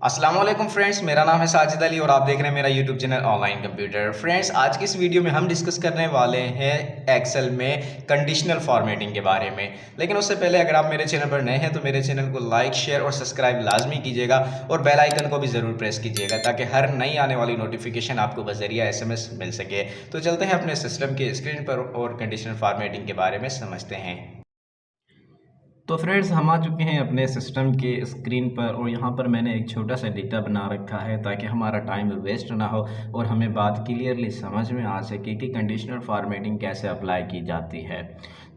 अस्सलाम वालेकुम फ्रेंड्स, मेरा नाम है साजिद अली और आप देख रहे हैं मेरा YouTube channel online computer. Friends, आज की इस वीडियो में हम डिस्कस करने वाले हैं एक्सेल में कंडीशनल फॉर्मेटिंग के बारे में। लेकिन उससे पहले अगर आप मेरे चैनल पर नए हैं तो मेरे चैनल को लाइक, शेयर और सब्सक्राइब लाजमी कीजिएगा और बेल आइकन को भी ज़रूर प्रेस कीजिएगा ताकि हर नई आने वाली नोटिफिकेशन आपको बजरिया SMS मिल सके। तो चलते हैं अपने सिस्टम के स्क्रीन पर और कंडीशनल फॉर्मेटिंग के बारे में समझते हैं। तो फ्रेंड्स, हम आ चुके हैं अपने सिस्टम के स्क्रीन पर और यहाँ पर मैंने एक छोटा सा डेटा बना रखा है ताकि हमारा टाइम वेस्ट ना हो और हमें बात क्लियरली समझ में आ सके कि कंडीशनल फॉर्मेटिंग कैसे अप्लाई की जाती है।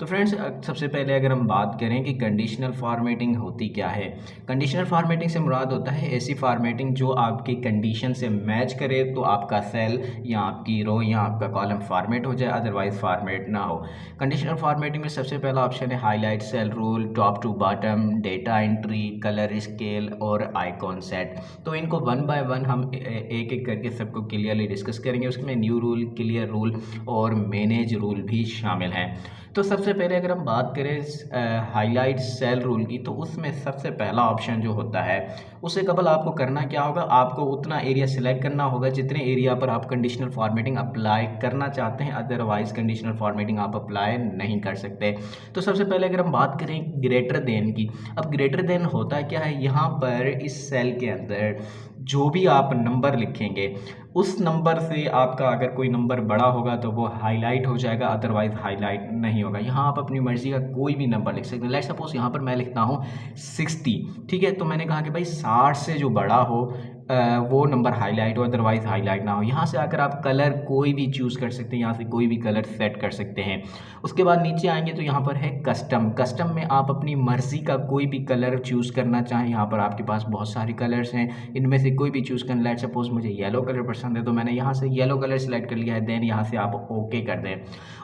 तो फ्रेंड्स, सबसे पहले अगर हम बात करें कि कंडीशनल फॉर्मेटिंग होती क्या है। कंडीशनल फॉर्मेटिंग से मुराद होता है ऐसी फॉर्मेटिंग जो आपकी कंडीशन से मैच करे तो आपका सेल या आपकी रो या आपका कॉलम फॉर्मेट हो जाए, अदरवाइज फॉर्मेट ना हो। कंडीशनल फॉर्मेटिंग में सबसे पहला ऑप्शन है highlight cell rule, top to bottom, data entry, colour scale और आइकॉन सेट। तो इनको वन बाय वन हम एक एक करके सबको क्लियरली डिस्कस करेंगे। उसमें न्यू रूल, क्लियर रूल और मैनेज रूल भी शामिल हैं। तो सबसे पहले अगर हम बात करें हाईलाइट सेल रूल की, तो उसमें सबसे पहला ऑप्शन जो होता है उससे कबल आपको करना क्या होगा, आपको उतना एरिया सिलेक्ट करना होगा जितने एरिया पर आप कंडीशनल फॉर्मेटिंग अप्लाई करना चाहते हैं, अदरवाइज कंडीशनल फॉर्मेटिंग आप अप्लाई नहीं कर सकते। तो सबसे पहले अगर हम बात करें ग्रेटर देन की, अब ग्रेटर देन होता क्या है, यहाँ पर इस सेल के अंदर जो भी आप नंबर लिखेंगे उस नंबर से आपका अगर कोई नंबर बड़ा होगा तो वो हाईलाइट हो जाएगा, अदरवाइज हाईलाइट नहीं होगा। यहाँ आप अपनी मर्जी का कोई भी नंबर लिख सकते हैं। लेट्स सपोज यहाँ पर मैं लिखता हूँ 60, ठीक है। तो मैंने कहा कि भाई 60 से जो बड़ा हो वो नंबर हाईलाइट हो, अदरवाइज हाईलाइट ना हो। यहाँ से आकर आप कलर कोई भी चूज़ कर सकते हैं, यहाँ से कोई भी कलर सेट कर सकते हैं। उसके बाद नीचे आएंगे तो यहाँ पर है कस्टम। कस्टम में आप अपनी मर्ज़ी का कोई भी कलर चूज़ करना चाहें। यहाँ पर आपके पास बहुत सारे कलर्स हैं, इनमें से कोई भी चूज़ करना। लेट्स सपोज मुझे येलो कलर पसंद है तो मैंने यहाँ से येलो कलर सेलेक्ट कर लिया है। देन यहाँ से आप ओके कर दें।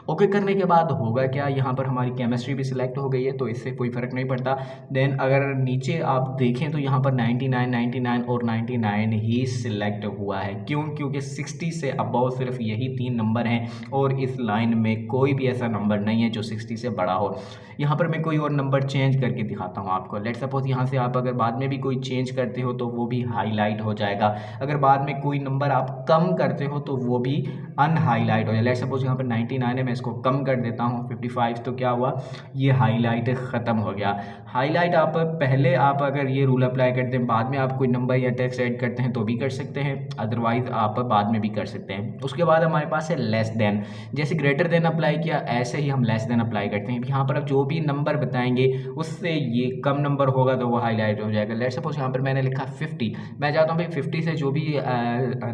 ओके करने के बाद होगा क्या, यहाँ पर हमारी केमिस्ट्री भी सिलेक्ट हो गई है तो इससे कोई फ़र्क नहीं पड़ता। देन अगर नीचे आप देखें तो यहाँ पर 99, 99 और 99 ही सिलेक्ट हुआ है। क्यों? क्योंकि 60 से अबव सिर्फ यही 3 नंबर हैं और इस लाइन में कोई भी ऐसा नंबर नहीं है जो 60 से बड़ा हो। यहाँ पर मैं कोई और नंबर चेंज करके दिखाता हूँ आपको। लेट्स सपोज यहाँ से आप अगर बाद में भी कोई चेंज करते हो तो वो भी हाईलाइट हो जाएगा। अगर बाद में कोई नंबर आप कम करते हो तो वो भी अनहाईलाइट हो जाएगा। लेट्स सपोज यहाँ पर 99 है, मैं इसको कम कर देता हूँ 55, तो क्या हुआ, ये हाईलाइट ख़त्म हो गया। हाईलाइट आप पहले आप अगर ये रूल अप्लाई करते हैं, बाद में आप कोई नंबर या टेक्स्ट ऐड करते हैं तो भी कर सकते हैं, अदरवाइज आप बाद में भी कर सकते हैं। उसके बाद हमारे पास है लेस देन। जैसे ग्रेटर देन अप्लाई किया ऐसे ही हम लेस देन अप्लाई करते हैं। यहाँ पर अब जो भी नंबर बताएंगे उससे ये कम नंबर होगा तो वो हाईलाइट हो जाएगा। लेट्स सपोज यहाँ पर मैंने लिखा 50, मैं चाहता हूँ भाई 50 से जो भी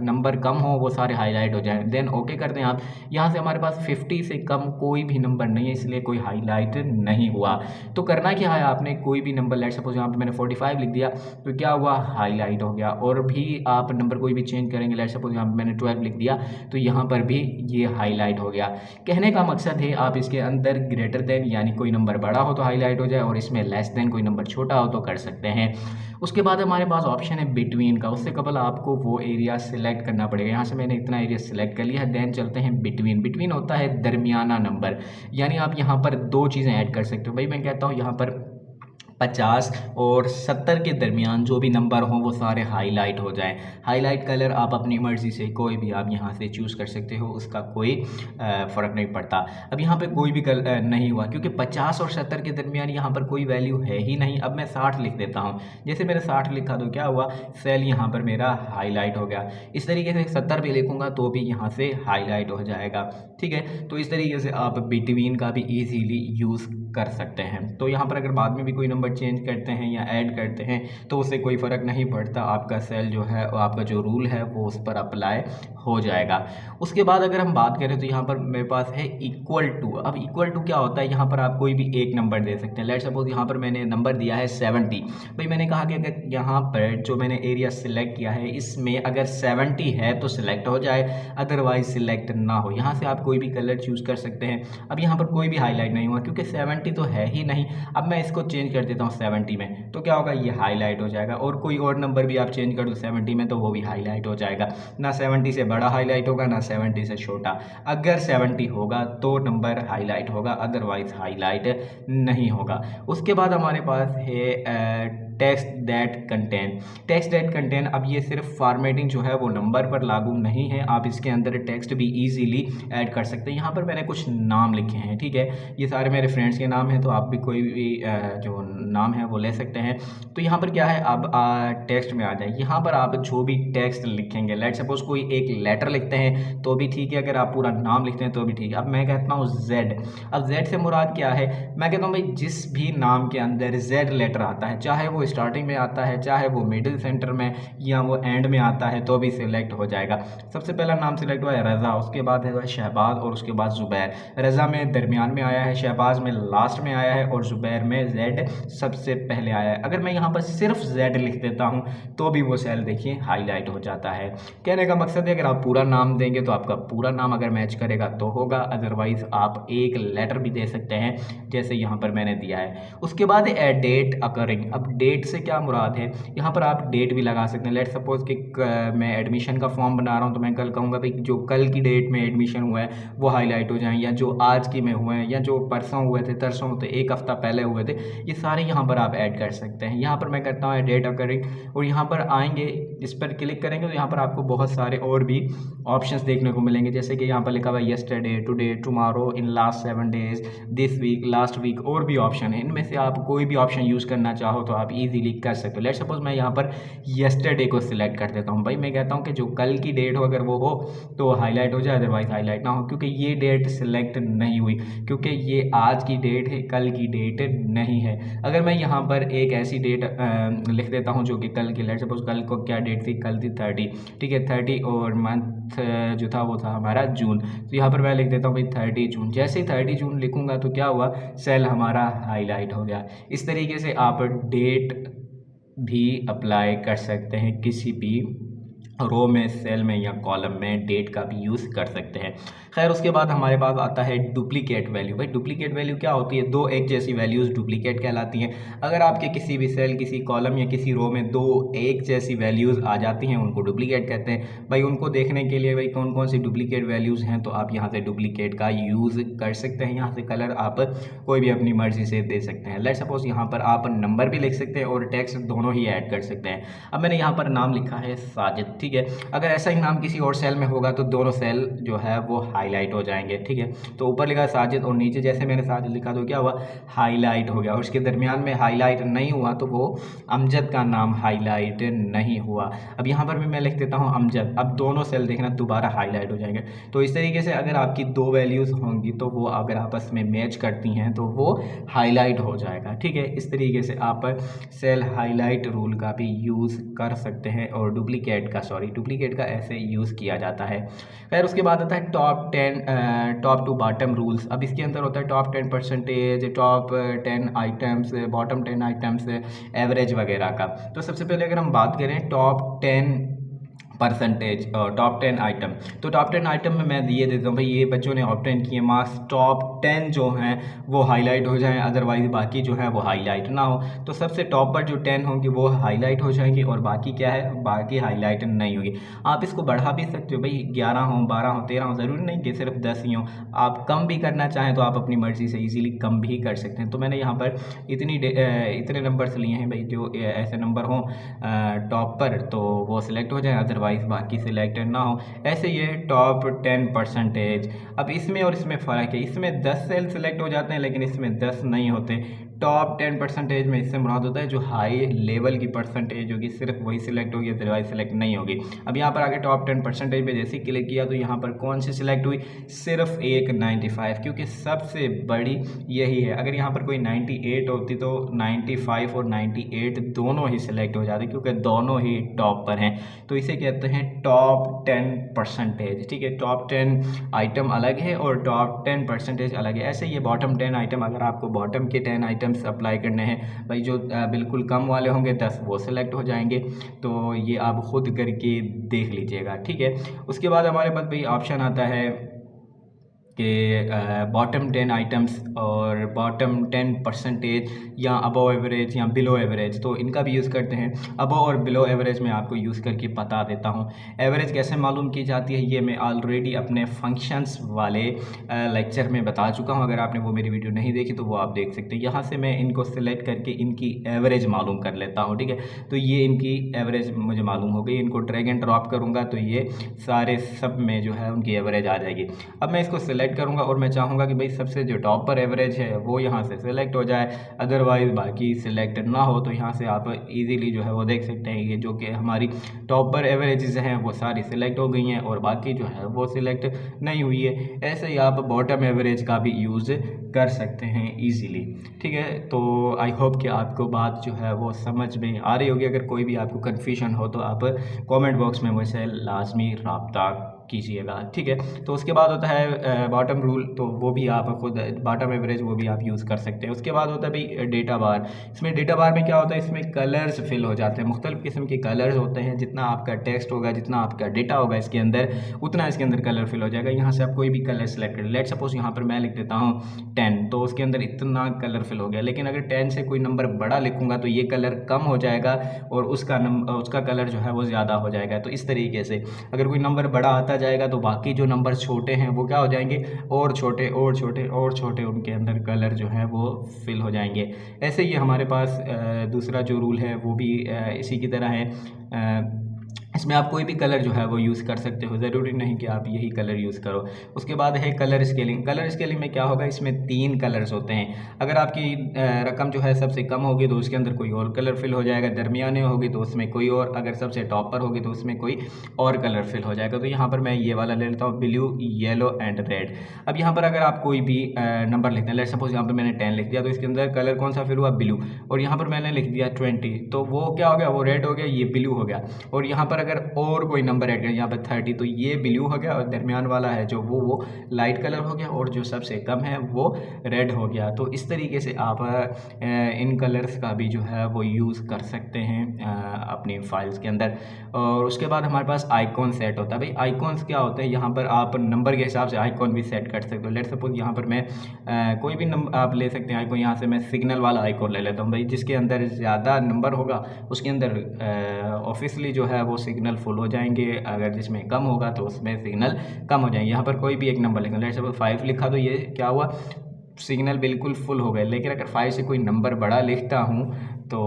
नंबर कम हो वो सारे हाईलाइट हो जाए। देन ओके कर दें आप। यहाँ से हमारे पास 50 से कम कोई भी नंबर नहीं है, इसलिए कोई हाईलाइट नहीं हुआ। तो करना क्या है, आपने कोई भी नंबर, लेट्स सपोज यहाँ पे मैंने 45 लिख दिया तो क्या हुआ, हाईलाइट हो गया। और भी आप नंबर कोई भी चेंज करेंगे, लेट्स सपोज यहाँ पे मैंने 12 लिख दिया तो यहाँ पर भी ये हाईलाइट हो गया। कहने का मकसद है आप इसके अंदर ग्रेटर देन यानी कोई नंबर बड़ा हो तो हाईलाइट हो जाए और इसमें लेस देन कोई नंबर छोटा हो तो कर सकते हैं। उसके बाद हमारे पास ऑप्शन है बिटवीन का। उससे कबल आपको वो एरिया सिलेक्ट करना पड़ेगा। यहाँ से मैंने इतना एरिया सिलेक्ट कर लिया है। देन चलते हैं बिटवीन। बिटवीन होता है दरमियाना नंबर, यानी आप यहाँ पर 2 चीज़ें ऐड कर सकते हो। भाई मैं कहता हूँ यहाँ पर 50 और 70 के दरमियान जो भी नंबर हों वो सारे हाईलाइट हो जाएं। हाईलाइट कलर आप अपनी मर्ज़ी से कोई भी आप यहाँ से चूज़ कर सकते हो, उसका कोई फ़र्क नहीं पड़ता। अब यहाँ पे कोई भी कलर नहीं हुआ क्योंकि 50 और 70 के दरमियान यहाँ पर कोई वैल्यू है ही नहीं। अब मैं 60 लिख देता हूँ। जैसे मैंने 60 लिखा तो क्या हुआ, सेल यहाँ पर मेरा हाईलाइट हो गया। इस तरीके से 70 भी लिखूँगा तो भी यहाँ से हाईलाइट हो जाएगा, ठीक है। तो इस तरीके से आप बिटवीन का भी ईजीली यूज़ कर सकते हैं। तो यहाँ पर अगर बाद में भी कोई नंबर चेंज करते हैं या ऐड करते हैं तो उससे कोई फ़र्क नहीं पड़ता, आपका सेल जो है और आपका जो रूल है वो उस पर अप्लाई हो जाएगा। उसके बाद अगर हम बात करें तो यहाँ पर मेरे पास है इक्वल टू। अब इक्वल टू क्या होता है, यहाँ पर आप कोई भी एक नंबर दे सकते हैं। लेट्स सपोज यहाँ पर मैंने नंबर दिया है 70। भाई मैंने कहा कि अगर यहाँ पर जो मैंने एरिया सिलेक्ट किया है इसमें अगर 70 है तो सिलेक्ट हो जाए, अदरवाइज सिलेक्ट ना हो। यहाँ से आप कोई भी कलर चूज़ कर सकते हैं। अब यहाँ पर कोई भी हाईलाइट नहीं हुआ क्योंकि 70 तो है ही नहीं। अब मैं इसको चेंज कर देता हूँ 70 में तो क्या होगा, ये हाईलाइट हो जाएगा। और कोई और नंबर भी आप चेंज कर दो 70 में तो वो भी हाईलाइट हो जाएगा। ना 70 से बड़ा हाईलाइट होगा ना 70 से छोटा। अगर 70 होगा तो नंबर हाईलाइट होगा, अदरवाइज हाईलाइट नहीं होगा। उसके बाद हमारे पास है टेक्स्ट दैट कंटेन। अब ये सिर्फ फॉर्मेटिंग जो है वो नंबर पर लागू नहीं है, आप इसके अंदर टेक्स्ट भी इजीली ऐड कर सकते हैं। यहाँ पर मैंने कुछ नाम लिखे हैं, ठीक है, ये सारे मेरे फ्रेंड्स के नाम हैं, तो आप भी कोई भी जो नाम है वो ले सकते हैं। तो यहाँ पर क्या है, अब टेक्स्ट में आ जाए, यहाँ पर आप जो भी टेक्स्ट लिखेंगे, लेट सपोज कोई एक लेटर लिखते हैं तो भी ठीक है, अगर आप पूरा नाम लिखते हैं तो भी ठीक है। अब मैं कहता हूँ जेड, अब जेड से मुराद क्या है, मैं कहता हूँ भाई जिस भी नाम के अंदर जेड लेटर आता है, चाहे वो स्टार्टिंग में आता है, चाहे वो मिडिल सेंटर में या वो एंड में आता है, तो भी सिलेक्ट हो जाएगा। सबसे पहला नाम सिलेक्ट हुआ है रज़ा, उसके बाद है शहबाज और उसके बाद ज़ुबैर। रज़ा में दरमियान में आया है, शहबाज में लास्ट में आया है और ज़ुबैर में जेड सबसे पहले आया है। अगर मैं यहाँ पर सिर्फ जेड लिख देता हूँ तो भी वो सेल देखिए हाईलाइट हो जाता है। कहने का मकसद है अगर आप पूरा नाम देंगे तो आपका पूरा नाम अगर मैच करेगा तो होगा, अदरवाइज आप एक लेटर भी दे सकते हैं जैसे यहाँ पर मैंने दिया है। उसके बाद है डेट अकरिंग। अब डेट से क्या मुराद है, यहाँ पर आप डेट भी लगा सकते हैं। लेट सपोज कि मैं एडमिशन का फॉर्म बना रहा हूँ तो मैं कल कहूँगा भाई जो कल की डेट में एडमिशन हुआ है वो हाईलाइट हो जाए, या जो आज की में हुए हैं, या जो परसों हुए थे, तरसों होते, एक हफ्ता पहले हुए थे, ये सारे यहाँ पर आप ऐड कर सकते हैं। यहाँ पर मैं करता हूँ डेट अकरिंग और यहाँ पर आएंगे, इस पर क्लिक करेंगे तो यहाँ पर आपको बहुत सारे और भी ऑप्शंस देखने को मिलेंगे, जैसे कि यहाँ पर लिखा हुआ है yesterday, today, tomorrow, in last 7 days, this week, last week, और भी ऑप्शन है। इनमें से आप कोई भी ऑप्शन यूज़ करना चाहो तो आप इजीली कर सकते हो। लेट सपोज मैं यहाँ पर यस्टरडे को सिलेक्ट कर देता हूँ, भाई मैं कहता हूँ कि जो कल की डेट हो अगर वो हो तो हाईलाइट हो जाए, अदरवाइज हाईलाइट ना हो, क्योंकि ये डेट सिलेक्ट नहीं हुई, क्योंकि ये आज की डेट है, कल की डेट नहीं है। अगर मैं यहाँ पर एक ऐसी डेट लिख देता हूँ जो कि कल की, लेट सपोज कल को क्या डेट थी, कल थी 30, ठीक है, 30 और मंथ जो था वो था हमारा जून, तो यहाँ पर मैं लिख देता हूँ भाई 30 जून। जैसे ही 30 जून लिखूंगा तो क्या हुआ, सेल हमारा हाईलाइट हो गया। इस तरीके से आप डेट भी अप्लाई कर सकते हैं, किसी भी रो में, सेल में या कॉलम में डेट का भी यूज़ कर सकते हैं। खैर उसके बाद हमारे पास आता है डुप्लीकेट वैल्यू। भाई डुप्लीकेट वैल्यू क्या होती है, दो एक जैसी वैल्यूज़ डुप्लीकेट कहलाती हैं। अगर आपके किसी भी सेल, किसी कॉलम या किसी रो में दो एक जैसी वैल्यूज़ आ जाती हैं उनको डुप्लीकेट कहते हैं। भाई उनको देखने के लिए भाई कौन कौन सी डुप्लीकेट वैल्यूज़ हैं तो आप यहाँ से डुप्लीकेट का यूज़ कर सकते हैं। यहाँ से कलर आप कोई भी अपनी मर्जी से दे सकते हैं। लेट सपोज यहाँ पर आप नंबर भी लिख सकते हैं और टेक्स्ट दोनों ही ऐड कर सकते हैं। अब मैंने यहाँ पर नाम लिखा है साजिद, ठीक है, अगर ऐसा ही नाम किसी और सेल में होगा तो दोनों सेल जो है वो हाईलाइट हो जाएंगे, ठीक है। तो ऊपर लिखा साजिद और नीचे जैसे मैंने साजिद लिखा तो क्या हुआ, हाईलाइट हो गया। और उसके दरमियान में हाईलाइट नहीं हुआ तो वो अमजद का नाम हाईलाइट नहीं हुआ। अब यहाँ पर भी मैं लिख देता हूँ अमजद, अब दोनों सेल देखना दोबारा हाईलाइट हो जाएंगे। तो इस तरीके से अगर आपकी दो वैल्यूज़ होंगी तो वो अगर आपस में मैच करती हैं तो वो हाईलाइट हो जाएगा, ठीक है। इस तरीके से आप सेल हाईलाइट रूल का भी यूज़ कर सकते हैं और डुप्लीकेट का ऐसे यूज़ किया जाता है। खैर उसके बाद आता है टॉप टू बॉटम रूल्स। अब इसके अंदर होता है top 10%, top 10 items, bottom 10 items, average वगैरह का। तो सबसे पहले अगर हम बात करें टॉप 10% और टॉप 10 आइटम, तो टॉप 10 आइटम में मैं ये देता हूँ भाई ये बच्चों ने ऑब्टेन किए मार्क्स, टॉप 10 जो हैं वो हाईलाइट हो जाएं, अदरवाइज बाकी जो है वो हाईलाइट ना हो। तो सबसे टॉप पर जो 10 होंगी वो हाईलाइट हो जाएंगी और बाकी क्या है, बाकी हाईलाइट नहीं होगी। आप इसको बढ़ा भी सकते हो भाई, 11 हो, 12 हो, 13 हो, ज़रूरी नहीं कि सिर्फ 10 ही हो। आप कम भी करना चाहें तो आप अपनी मर्ज़ी से ईजिली कम भी कर सकते हैं। तो मैंने यहाँ पर इतने नंबर्स लिए हैं भाई जो ऐसे नंबर हों टॉप पर तो वो सिलेक्ट हो जाए, अदरवाइज बाकी सिलेक्टेड ना हो। ऐसे ये टॉप 10%। अब इसमें और इसमें फ़र्क है, इसमें 10 सेल सिलेक्ट हो जाते हैं लेकिन इसमें 10 नहीं होते। टॉप 10% में इससे मुराद होता है जो हाई लेवल की परसेंटेज होगी सिर्फ वही सिलेक्ट होगी, अदरवाइज सिलेक्ट नहीं होगी। अब यहाँ पर आगे टॉप 10% में जैसे क्लिक किया तो यहाँ पर कौन सी सिलेक्ट हुई, सिर्फ एक 95, क्योंकि सबसे बड़ी यही है। अगर यहाँ पर कोई 98 होती तो 95 और 98 दोनों ही सिलेक्ट हो जाते क्योंकि दोनों ही टॉप पर हैं। तो इसे कहते हैं टॉप 10%, ठीक है। टॉप 10 आइटम अलग है और टॉप 10% अलग है। ऐसे ये बॉटम 10 आइटम, अगर आपको बॉटम के 10 आइटम्स अप्लाई करने हैं भाई जो बिल्कुल कम वाले होंगे 10 वो सिलेक्ट हो जाएंगे। तो ये आप खुद करके देख लीजिएगा, ठीक है। उसके बाद हमारे पास भाई ऑप्शन आता है कि बॉटम 10 आइटम्स और बॉटम 10% या अबव एवरेज या बिलो एवरेज, तो इनका भी यूज़ करते हैं। अबव और बिलो एवरेज मैं आपको यूज़ करके बता देता हूँ। एवरेज कैसे मालूम की जाती है ये मैं ऑलरेडी अपने फंक्शंस वाले लेक्चर में बता चुका हूँ। अगर आपने वो मेरी वीडियो नहीं देखी तो वो आप देख सकते हैं। यहाँ से मैं इनको सिलेक्ट करके इनकी एवरेज मालूम कर लेता हूँ, ठीक है। तो ये इनकी एवरेज मुझे मालूम हो गई। इनको ड्रैग एंड ड्रॉप करूँगा तो ये सारे सब में जो है उनकी एवरेज आ जाएगी। अब मैं इसको सिलेक्ट करूँगा और मैं चाहूँगा कि भाई सबसे जो टॉप पर एवरेज है वो यहाँ से सिलेक्ट हो जाए, अदरवाइज़ बाकी सिलेक्ट ना हो। तो यहाँ से आप इजीली जो है वो देख सकते हैं ये जो कि हमारी टॉप पर एवरेजेस हैं वो सारी सिलेक्ट हो गई हैं और बाकी जो है वो सिलेक्ट नहीं हुई है। ऐसे ही आप बॉटम एवरेज का भी यूज़ कर सकते हैं ईजीली, ठीक है। तो आई होप कि आपको बात जो है वो समझ में आ रही होगी। अगर कोई भी आपको कन्फ्यूजन हो तो आप कमेंट बॉक्स में मुझसे लाजमी रब्ता कीजिएगा, ठीक है। तो उसके बाद होता है बॉटम रूल, तो वो भी आप खुद बॉटम एवरेज वो भी आप यूज़ कर सकते हैं। उसके बाद होता है भाई डेटा बार। इसमें डेटा बार में क्या होता है, इसमें कलर्स फिल हो जाते हैं, मुख्तलिफ़ किस्म के कलर्स होते हैं। जितना आपका टेक्स्ट होगा, जितना आपका डेटा होगा इसके अंदर, उतना इसके अंदर कलर फिल हो जाएगा। यहाँ से आप कोई भी कलर सेलेक्ट करें। लेट सपोज यहाँ पर मैं लिख देता हूँ 10, तो उसके अंदर इतना कलर फिल हो गया। लेकिन अगर 10 से कोई नंबर बड़ा लिखूँगा तो ये कलर कम हो जाएगा और उसका कलर जो है वो ज़्यादा हो जाएगा। तो इस तरीके से अगर कोई नंबर बड़ा आता जाएगा तो बाकी जो नंबर छोटे हैं वो क्या हो जाएंगे, और छोटे और छोटे और छोटे, उनके अंदर कलर जो है वो फिल हो जाएंगे। ऐसे ही हमारे पास दूसरा जो रूल है वो भी इसी की तरह है। इसमें आप कोई भी कलर जो है वो यूज़ कर सकते हो, ज़रूरी नहीं कि आप यही कलर यूज़ करो। उसके बाद है कलर स्केलिंग। कलर स्केलिंग में क्या होगा, इसमें 3 कलर्स होते हैं। अगर आपकी रकम जो है सबसे कम होगी तो उसके अंदर कोई और कलर फिल हो जाएगा, दरमियाने होगी तो उसमें कोई और, अगर सबसे टॉप पर होगी तो उसमें कोई और कलर फिल हो जाएगा। तो यहाँ पर मैं ये वाला ले लेता हूँ, ब्लू, येलो एंड रेड। अब यहाँ पर अगर आप कोई भी नंबर लिखते हैं, लेट सपोज यहाँ पर मैंने 10 लिख दिया तो इसके अंदर कलर कौन सा फिल हुआ, ब्लू। और यहाँ पर मैंने लिख दिया 20, तो वो क्या हो गया, वो रेड हो गया, ये ब्लू हो गया। और यहाँ पर अगर और कोई नंबर ऐड करें, यहाँ पर 30, तो ये ब्लू हो गया और दरमियान वाला है जो वो लाइट कलर हो गया और जो सबसे कम है वो रेड हो गया। तो इस तरीके से आप इन कलर्स का भी जो है वो यूज़ कर सकते हैं अपनी फाइल्स के अंदर। और उसके बाद हमारे पास आइकॉन सेट होता है। भाई आइकॉन्स क्या होते हैं, यहाँ पर आप नंबर के हिसाब से आइकॉन भी सेट कर सकते हो। लेट सपोज यहाँ पर मैं कोई भी नंबर आप ले सकते हैं आइकॉन। यहाँ से मैं सिग्नल वाला आइकॉन ले लेता हूँ। भाई जिसके अंदर ज़्यादा नंबर होगा उसके अंदर ऑफिशियली जो है वो सिग्नल फुल हो जाएंगे, अगर जिसमें कम होगा तो उसमें सिग्नल कम हो जाएंगे। यहाँ पर कोई भी एक नंबर लिखा, लेट सपोज 5 लिखा तो ये क्या हुआ, सिग्नल बिल्कुल फुल हो गए। लेकिन अगर 5 से कोई नंबर बड़ा लिखता हूँ तो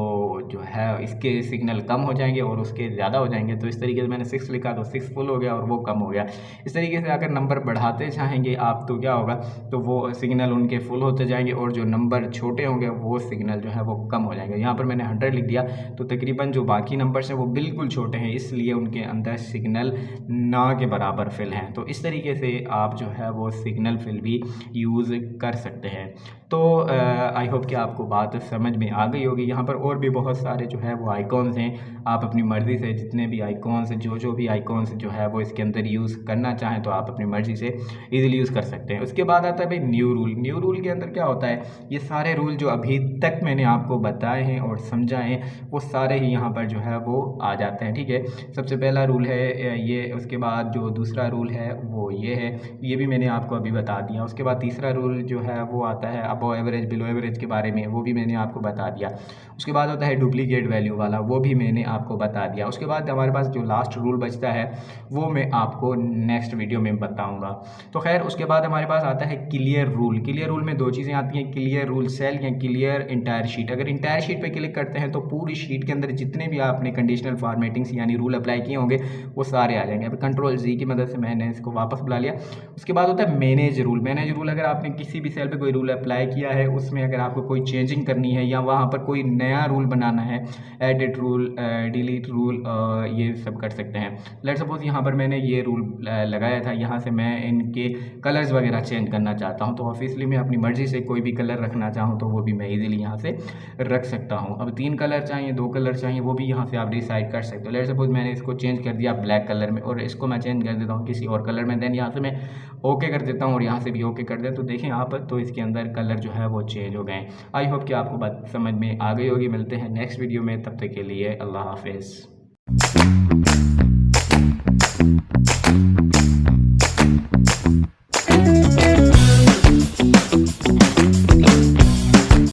जो है इसके सिग्नल कम हो जाएंगे और उसके ज़्यादा हो जाएंगे। तो इस तरीके से मैंने 6 लिखा तो 6 फुल हो गया और वो कम हो गया। इस तरीके से अगर नंबर बढ़ाते चाहेंगे आप तो क्या होगा, तो वो सिग्नल उनके फुल होते जाएंगे और जो नंबर छोटे होंगे वो सिग्नल जो है वो कम हो जाएंगे। यहाँ पर मैंने 100 लिख दिया तो तकरीबन जो बाकी नंबर्स हैं वो बिल्कुल छोटे हैं, इसलिए उनके अंदर सिग्नल ना के बराबर फिल हैं। तो इस तरीके से आप जो है वो सिग्नल फिल भी यूज़ कर सकते हैं। तो आई होप कि आपको बात समझ में आ गई होगी। यहाँ पर और भी बहुत सारे जो है वो आइकॉन्स हैं, आप अपनी मर्ज़ी से जितने भी आइकॉन्स जो भी आइकॉन्स जो है वो इसके अंदर यूज़ करना चाहें तो आप अपनी मर्ज़ी से इजीली यूज़ कर सकते हैं। उसके बाद आता है भाई न्यू रूल। न्यू रूल के अंदर क्या होता है, ये सारे रूल जो अभी तक मैंने आपको बताए हैं और समझाए हैं वो सारे ही यहाँ पर जो है वो आ जाते हैं, ठीक है। सबसे पहला रूल है ये, उसके बाद जो दूसरा रूल है वो ये है, ये भी मैंने आपको अभी बता दिया। उसके बाद तीसरा रूल जो है वो आता है अबव एवरेज बिलो एवरेज के बारे में, वो भी मैंने आपको बता दिया। उसके बाद होता है डुप्लीकेट वैल्यू वाला, वो भी मैंने आपको बता दिया। उसके बाद हमारे पास जो लास्ट रूल बचता है वो मैं आपको नेक्स्ट वीडियो में बताऊंगा। तो खैर उसके बाद हमारे पास आता है क्लियर रूल। क्लियर रूल में 2 चीज़ें आती हैं, क्लियर रूल सेल या क्लियर इंटायर शीट। अगर इंटायर शीट पे क्लिक करते हैं तो पूरी शीट के अंदर जितने भी आपने कंडीशनल फॉर्मेटिंग्स यानी रूल अप्लाई किए होंगे वो सारे आ जाएंगे। अब कंट्रोल-Z की मदद से मैंने इसको वापस बुला लिया। उसके बाद होता है मैनेज रूल। मैनेज रूल अगर आपने किसी भी सेल पे कोई रूल अप्लाई किया है, उसमें अगर आपको कोई चेंजिंग करनी है या वहाँ पर कोई नया रूल बनाना है, एडिट रूल, डिलीट रूल, ये सब कर सकते हैं। लेट सपोज यहाँ पर मैंने ये रूल लगाया था, यहाँ से मैं इनके कलर्स वगैरह चेंज करना चाहता हूँ तो ऑब्वियसली मैं अपनी मर्ज़ी से कोई भी कलर रखना चाहूँ तो वो भी मैं इजीली यहाँ से रख सकता हूँ। अब 3 कलर चाहिए, 2 कलर चाहिए, वो भी यहाँ से आप डिसाइड कर सकते हो। लेट सपोज मैंने इसको चेंज कर दिया ब्लैक कलर में और इसको मैं चेंज कर देता हूँ किसी और कलर में, देन यहाँ से मैं ओके कर देता हूँ और यहाँ से भी ओके कर दें तो देखें आप, तो इसके अंदर कलर जो है वो चेंज हो गए। आई होप कि आपको बात समझ में आ गई होगी। मिलते हैं नेक्स्ट वीडियो में, तब तक के लिए अल्लाह हाफिज़।